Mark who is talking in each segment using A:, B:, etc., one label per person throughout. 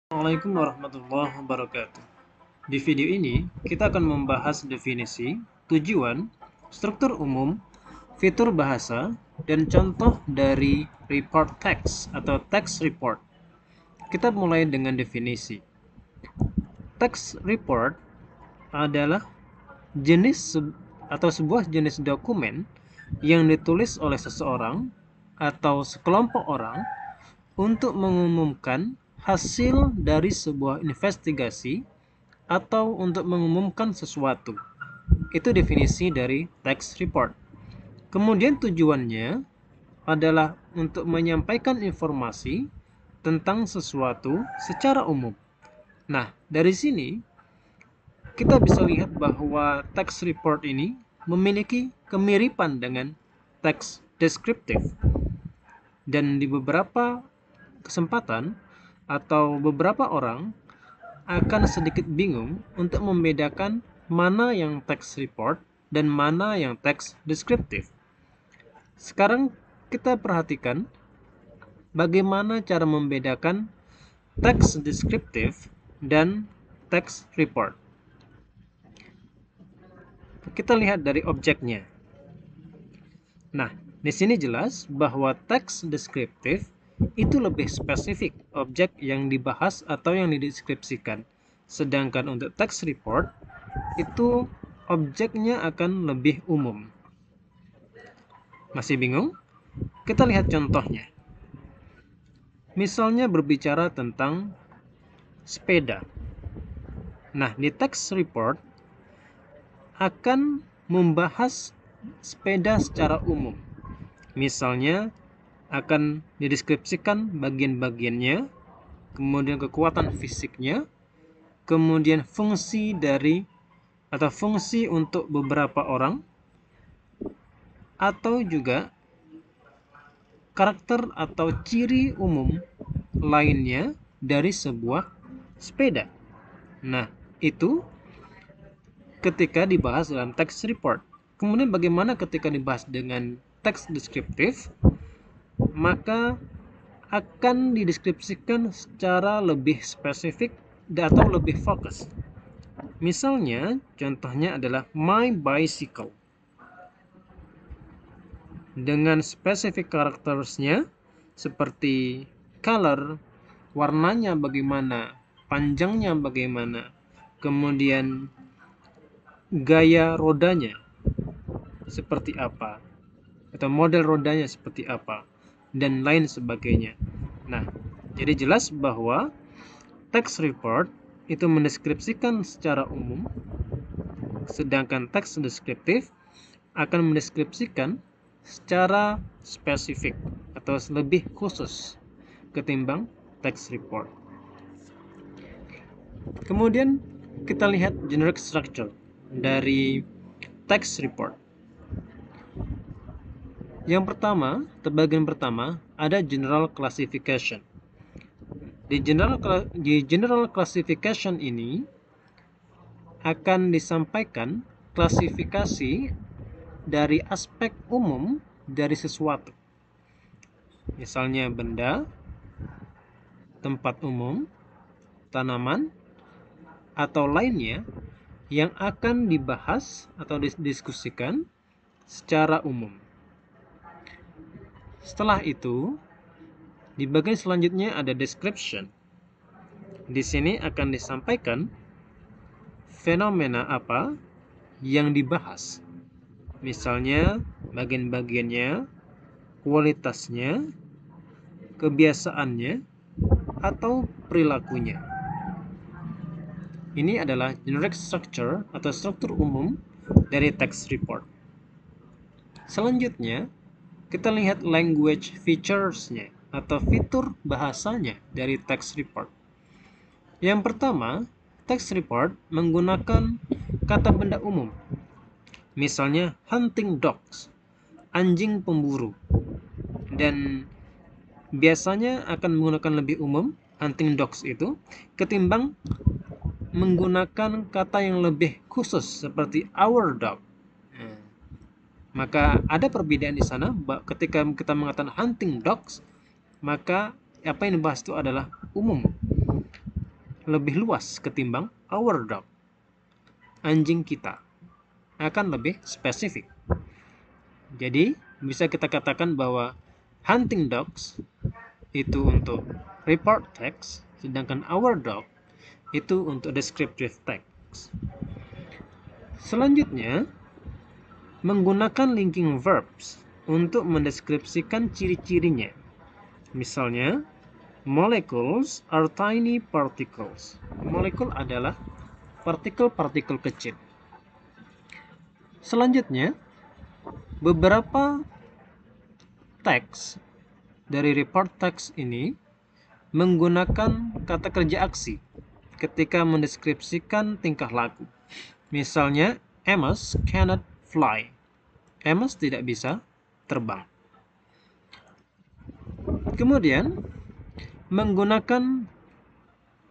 A: Assalamualaikum warahmatullahi wabarakatuh. Di video ini, kita akan membahas definisi, tujuan, struktur umum, fitur bahasa, dan contoh dari report text atau text report. Kita mulai dengan definisi. Text report adalah atau sebuah jenis dokumen yang ditulis oleh seseorang atau sekelompok orang untuk mengumumkan hasil dari sebuah investigasi atau untuk mengumumkan sesuatu. Itu definisi dari text report. Kemudian tujuannya adalah untuk menyampaikan informasi tentang sesuatu secara umum. Nah, dari sini kita bisa lihat bahwa text report ini memiliki kemiripan dengan text deskriptif. Dan di beberapa kesempatan atau beberapa orang akan sedikit bingung untuk membedakan mana yang text report dan mana yang text deskriptif. Sekarang kita perhatikan bagaimana cara membedakan text deskriptif dan text report. Kita lihat dari objeknya. Nah, di sini jelas bahwa teks deskriptif itu lebih spesifik objek yang dibahas atau yang dideskripsikan. Sedangkan untuk text report itu objeknya akan lebih umum. Masih bingung? Kita lihat contohnya. Misalnya berbicara tentang sepeda. Nah, di text report akan membahas sepeda secara umum. Misalnya akan dideskripsikan bagian-bagiannya, kemudian kekuatan fisiknya, kemudian fungsi untuk beberapa orang, atau juga karakter atau ciri umum lainnya dari sebuah sepeda. Nah, itu ketika dibahas dalam text report. Kemudian bagaimana ketika dibahas dengan teks deskriptif? Maka akan dideskripsikan secara lebih spesifik atau lebih fokus. Misalnya, contohnya adalah my bicycle. Dengan spesifik karakteristiknya seperti color, warnanya bagaimana, panjangnya bagaimana, kemudian gaya rodanya seperti apa, atau model rodanya seperti apa, dan lain sebagainya. Nah, jadi jelas bahwa text report itu mendeskripsikan secara umum, sedangkan text deskriptif akan mendeskripsikan secara spesifik atau lebih khusus ketimbang text report. Kemudian kita lihat generic structure dari text report. Yang pertama, bagian pertama ada general classification. Di general classification ini akan disampaikan klasifikasi dari aspek umum dari sesuatu. Misalnya benda, tempat umum, tanaman, atau lainnya yang akan dibahas atau didiskusikan secara umum. Setelah itu, di bagian selanjutnya ada description. Di sini akan disampaikan fenomena apa yang dibahas. Misalnya bagian-bagiannya, kualitasnya, kebiasaannya, atau perilakunya. Ini adalah generic structure atau struktur umum dari text report. Selanjutnya, kita lihat language features-nya atau fitur bahasanya dari text report. Yang pertama, text report menggunakan kata benda umum. Misalnya hunting dogs, anjing pemburu. Dan biasanya akan menggunakan lebih umum hunting dogs itu ketimbang menggunakan kata yang lebih khusus seperti our dog. Maka ada perbedaan di sana. Ketika kita mengatakan hunting dogs, maka apa yang dibahas itu adalah umum. lebih luas ketimbang our dog. Anjing kita akan lebih spesifik. Jadi, bisa kita katakan bahwa hunting dogs itu untuk report text, sedangkan our dog itu untuk descriptive text. Selanjutnya, menggunakan linking verbs untuk mendeskripsikan ciri-cirinya. Misalnya, molecules are tiny particles. Molekul adalah partikel-partikel kecil. Selanjutnya, beberapa teks dari report text ini menggunakan kata kerja aksi ketika mendeskripsikan tingkah laku. Misalnya, Amos cannot fly. Amos tidak bisa terbang. Kemudian, menggunakan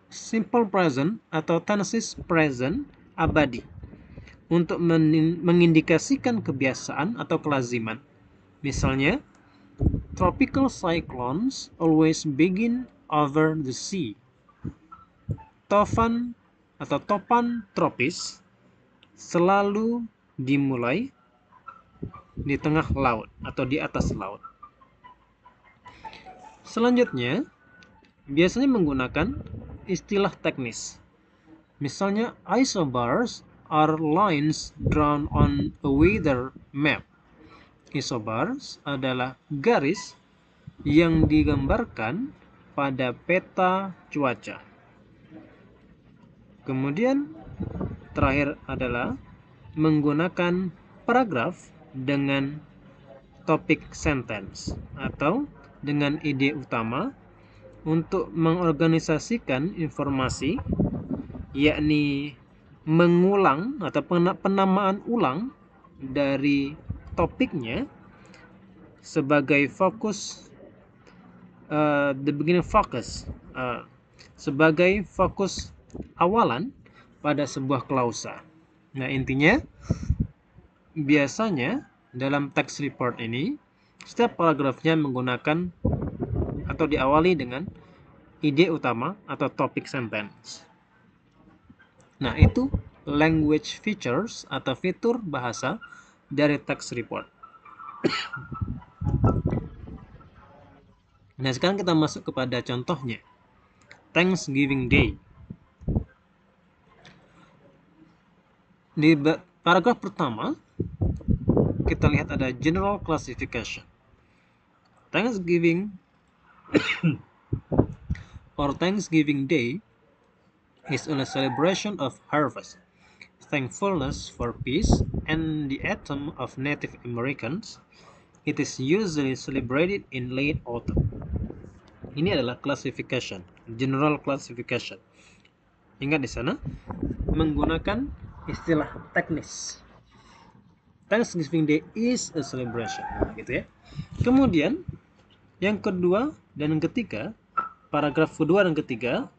A: simple present atau tenses present abadi untuk mengindikasikan kebiasaan atau kelaziman. Misalnya, tropical cyclones always begin over the sea. Topan tropis selalu dimulai di tengah laut atau di atas laut. Selanjutnya, biasanya menggunakan istilah teknis. Misalnya, isobars are lines drawn on a weather map. Isobars adalah garis yang digambarkan pada peta cuaca. Kemudian, terakhir adalah menggunakan paragraf dengan topik sentence atau dengan ide utama untuk mengorganisasikan informasi, yakni mengulang atau penamaan ulang dari topiknya sebagai fokus, the beginning focus, sebagai fokus awalan pada sebuah klausa. Nah, intinya biasanya dalam text report ini setiap paragrafnya menggunakan atau diawali dengan ide utama atau topik sentence. Nah, itu language features atau fitur bahasa dari text report. Nah, sekarang kita masuk kepada contohnya. Thanksgiving Day. Di paragraf pertama, kita lihat ada general classification. Thanksgiving or Thanksgiving Day is a celebration of harvest, thankfulness for peace, and the anthem of Native Americans. It is usually celebrated in late autumn. Ini adalah classification, general classification. Ingat di sana menggunakan istilah teknis. Thanksgiving Day is a celebration, gitu ya. Kemudian yang kedua dan yang ketiga, paragraf kedua dan ketiga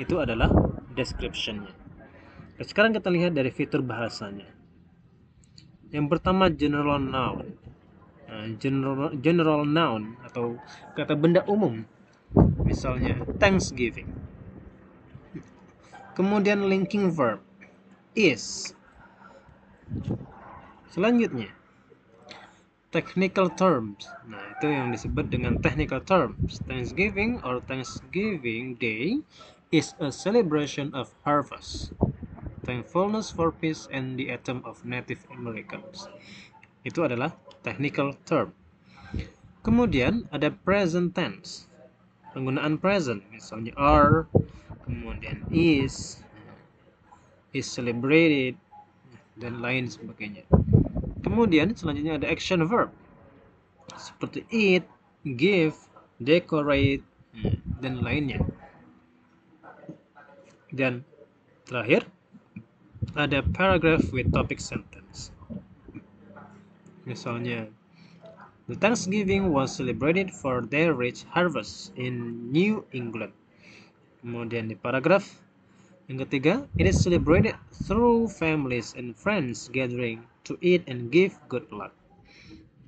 A: itu adalah description-nya. Sekarang kita lihat dari fitur bahasanya. Yang pertama general noun. General noun atau kata benda umum. Misalnya Thanksgiving. Kemudian linking verb is. Selanjutnya technical terms. Nah, itu yang disebut dengan technical terms. Thanksgiving or Thanksgiving Day is a celebration of harvest, thankfulness for peace, and the anthem of Native Americans. Itu adalah technical term. Kemudian ada present tense. Penggunaan present, misalnya are, kemudian is celebrated, dan lain sebagainya. Kemudian selanjutnya ada action verb seperti eat, give, decorate, dan lainnya. Dan terakhir ada paragraph with topic sentence. Misalnya, the Thanksgiving was celebrated for their rich harvest in New England. Kemudian di paragraf yang ketiga, it is celebrated through families and friends gathering to eat and give good luck.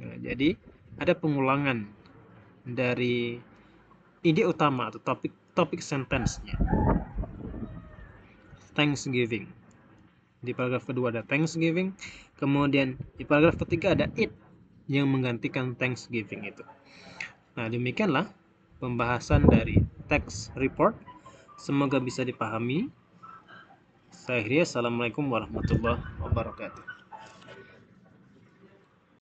A: Nah, jadi ada pengulangan dari ide utama atau topik sentence-nya. Thanksgiving. Di paragraf kedua ada Thanksgiving, kemudian di paragraf ketiga ada it yang menggantikan Thanksgiving itu. Nah, demikianlah pembahasan dari text report. Semoga bisa dipahami. Saya akhiri, assalamualaikum warahmatullahi wabarakatuh.